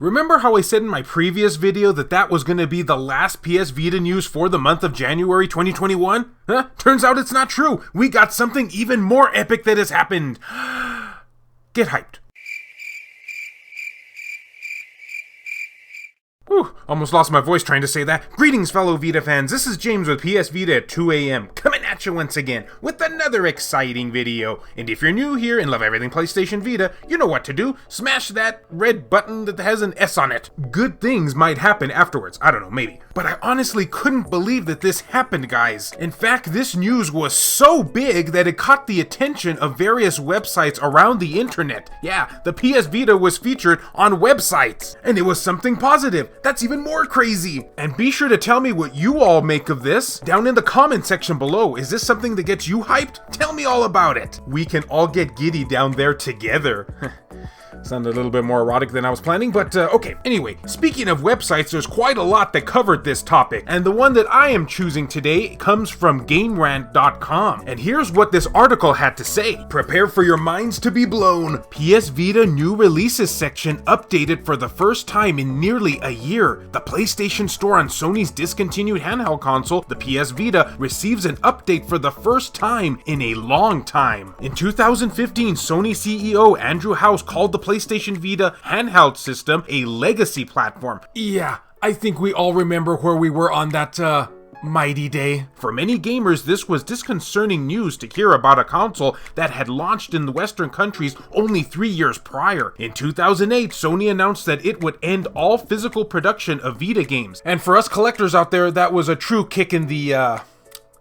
Remember how I said in my previous video that was going to be the last PS Vita news for the month of January 2021? Turns out it's not true. We got something even more epic that has happened. Get hyped. Whew, almost lost my voice trying to say that. Greetings, fellow Vita fans. This is James with PS Vita at 2 a.m. coming at you once again with another exciting video. And if you're new here and love everything PlayStation Vita, you know what to do. Smash that red button that has an S on it. Good things might happen afterwards. I don't know, maybe. But I honestly couldn't believe that this happened, guys. In fact, this news was so big that it caught the attention of various websites around the internet. Yeah, the PS Vita was featured on websites. And it was something positive. That's even more crazy. And be sure to tell me what you all make of this down in the comment section below. Is this something that gets you hyped? Tell me all about it. We can all get giddy down there together. Sounded a little bit more erotic than I was planning, but okay. Anyway, speaking of websites, there's quite a lot that covered this topic, and the one that I am choosing today comes from GameRant.com. And here's what this article had to say. Prepare for your minds to be blown. PS Vita new releases section updated for the first time in nearly a year. The PlayStation Store on Sony's discontinued handheld console, the PS Vita, receives an update for the first time in a long time. In 2015, Sony CEO Andrew House called the PlayStation Vita handheld system a legacy platform. Yeah, I think we all remember where we were on that, mighty day. For many gamers, this was disconcerting news to hear about a console that had launched in the Western countries only 3 years prior. In 2008, Sony announced that it would end all physical production of Vita games. And for us collectors out there, that was a true kick in the,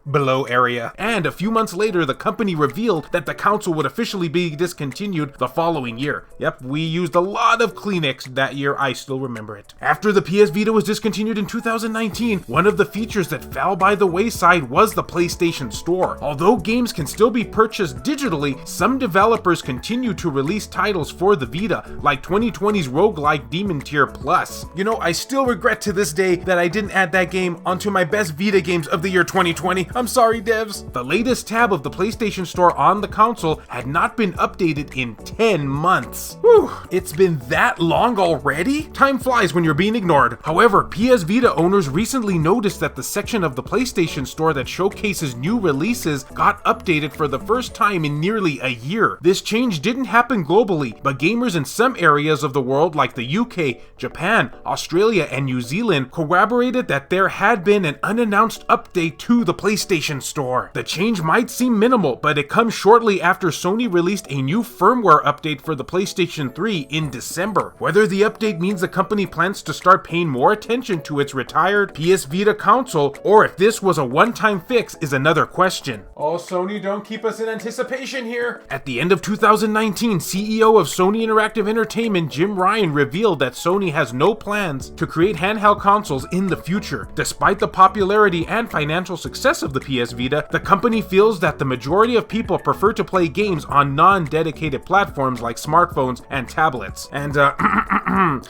below area. And a few months later, the company revealed that the console would officially be discontinued the following year. Yep, we used a lot of Kleenex that year, I still remember it. After the PS Vita was discontinued in 2019, one of the features that fell by the wayside was the PlayStation Store. Although games can still be purchased digitally, some developers continue to release titles for the Vita, like 2020's roguelike Demon Tier Plus. You know, I still regret to this day that I didn't add that game onto my best Vita games of the year 2020. I'm sorry, devs. The latest tab of the PlayStation Store on the console had not been updated in 10 months. Whew, it's been that long already? Time flies when you're being ignored. However, PS Vita owners recently noticed that the section of the PlayStation Store that showcases new releases got updated for the first time in nearly a year. This change didn't happen globally, but gamers in some areas of the world like the UK, Japan, Australia, and New Zealand corroborated that there had been an unannounced update to the PlayStation Store. The change might seem minimal, but it comes shortly after Sony released a new firmware update for the PlayStation 3 in December. Whether the update means the company plans to start paying more attention to its retired PS Vita console, or if this was a one-time fix is another question. Oh, Sony, don't keep us in anticipation here. At the end of 2019, CEO of Sony Interactive Entertainment Jim Ryan revealed that Sony has no plans to create handheld consoles in the future. Despite the popularity and financial success of the PS Vita, the company feels that the majority of people prefer to play games on non-dedicated platforms like smartphones and tablets, and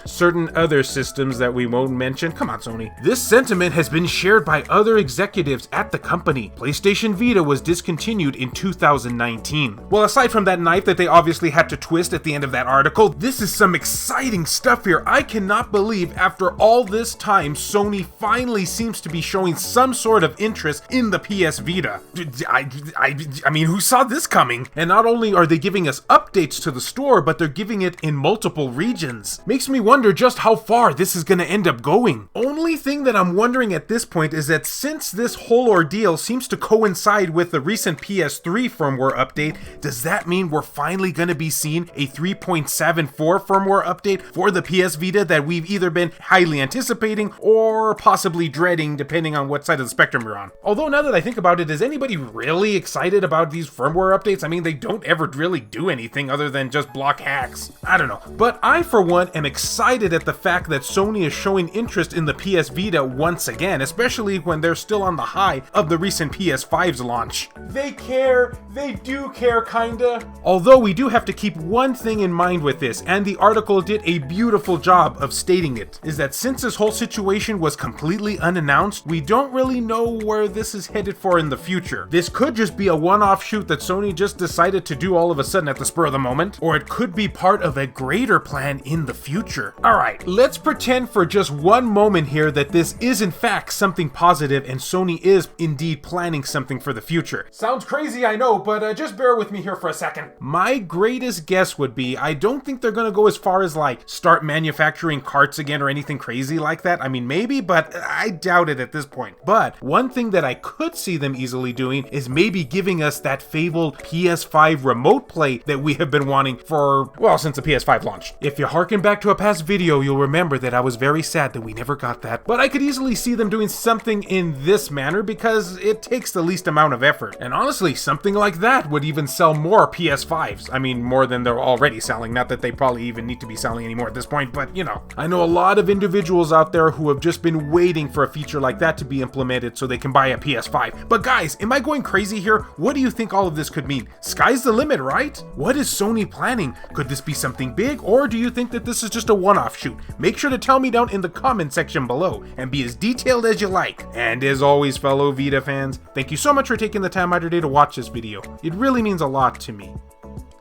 certain other systems that we won't mention. Come on, Sony. This sentiment has been shared by other executives at the company. PlayStation Vita was discontinued in 2019. Well, aside from that knife that they obviously had to twist at the end of that article, this is some exciting stuff here. I cannot believe after all this time, Sony finally seems to be showing some sort of interest in the PS Vita. I mean, who saw this coming? And not only are they giving us updates to the store, but they're giving it in multiple regions. Makes me wonder just how far this is gonna end up going. Only thing that I'm wondering at this point is that since this whole ordeal seems to coincide with the recent PS3 firmware update, does that mean we're finally gonna be seeing a 3.74 firmware update for the PS Vita that we've either been highly anticipating or possibly dreading, depending on what side of the spectrum you're on? Although now that I think about it, is anybody really excited about these firmware updates? I mean, they don't ever really do anything other than just block hacks. I don't know. But I, for one, am excited at the fact that Sony is showing interest in the PS Vita once again, especially when they're still on the high of the recent PS5's launch. They care. They do care, kinda. Although we do have to keep one thing in mind with this, and the article did a beautiful job of stating it, is that since this whole situation was completely unannounced, we don't really know where this is headed for in the future. This could just be a one-off shoot that Sony just decided to do all of a sudden at the spur of the moment, or it could be part of a greater plan in the future. Alright, let's pretend for just one moment here that this is in fact something positive and Sony is indeed planning something for the future. Sounds crazy, I know, but just bear with me here for a second. My greatest guess would be, I don't think they're gonna go as far as like start manufacturing carts again or anything crazy like that. I mean, maybe, but I doubt it at this point. But one thing that I could see them easily doing is maybe giving us that fabled PS5 remote play that we have been wanting for, well, since the PS5 launched. If you harken back to a past video, you'll remember that I was very sad that we never got that. But I could easily see them doing something in this manner because it takes the least amount of effort. And honestly, something like that would even sell more PS5s. I mean, more than they're already selling. Not that they probably even need to be selling anymore at this point, but you know. I know a lot of individuals out there who have just been waiting for a feature like that to be implemented so they can buy a PS5. But guys, am I going crazy here? What do you think all of this could mean? Sky's the limit, right? What is Sony planning? Could this be something big, or do you think that this is just a one-off shoot? Make sure to tell me down in the comment section below and be as detailed as you like. And as always, fellow Vita fans, thank you so much for taking the time out of your day to watch this video. It really means a lot to me.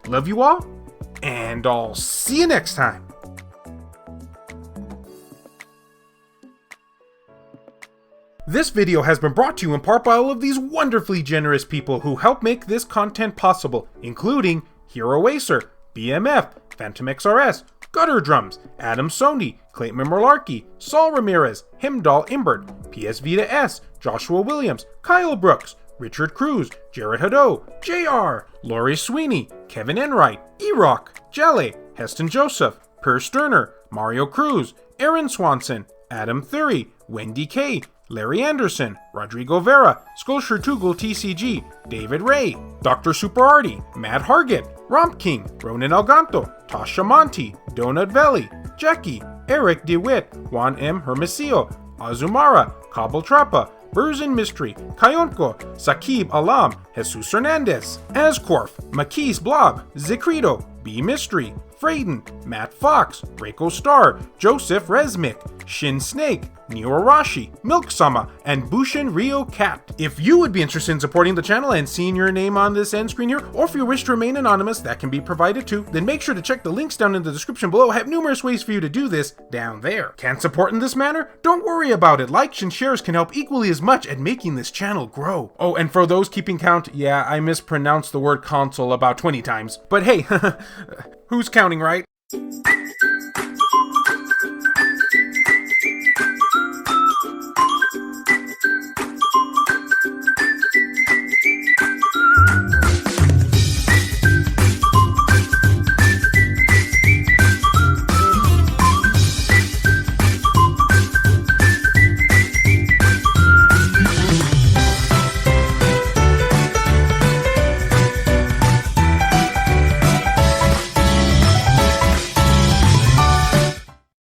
Love you all, and I'll see you next time. This video has been brought to you in part by all of these wonderfully generous people who help make this content possible, including Hero Acer, BMF, Phantom XRS, Gutter Drums, Adam Sony, Clayton Merlarkey, Saul Ramirez, Himdall Imbert, PS Vita S, Joshua Williams, Kyle Brooks, Richard Cruz, Jared Haddo, JR, Laurie Sweeney, Kevin Enright, E-Rock, Jelly, Heston Joseph, Per Sterner, Mario Cruz, Aaron Swanson, Adam Thury, Wendy K, Larry Anderson, Rodrigo Vera, Sculpture Tugel TCG, David Ray, Dr. Super Artie, Matt Hargett, Romp King, Ronan Elganto, Tasha Monty, Donut Valley, Jackie, Eric DeWitt, Juan M. Hermosillo, Azumara, Cobble Trappa, Burzin Mystery, Kayonko, Sakib Alam, Jesus Hernandez, Ascorf, Makis Blob, Zicrito, B Mystery, Frayden, Matt Fox, Reiko Star, Joseph Resmick, Shin Snake, Neo Arashi, Milksama, and Bushin Rio Cat. If you would be interested in supporting the channel and seeing your name on this end screen here, or if you wish to remain anonymous, that can be provided too, then make sure to check the links down in the description below. I have numerous ways for you to do this down there. Can't support in this manner? Don't worry about it. Likes and shares can help equally as much at making this channel grow. Oh, and for those keeping count, yeah, I mispronounced the word console about 20 times. But hey, who's counting, right?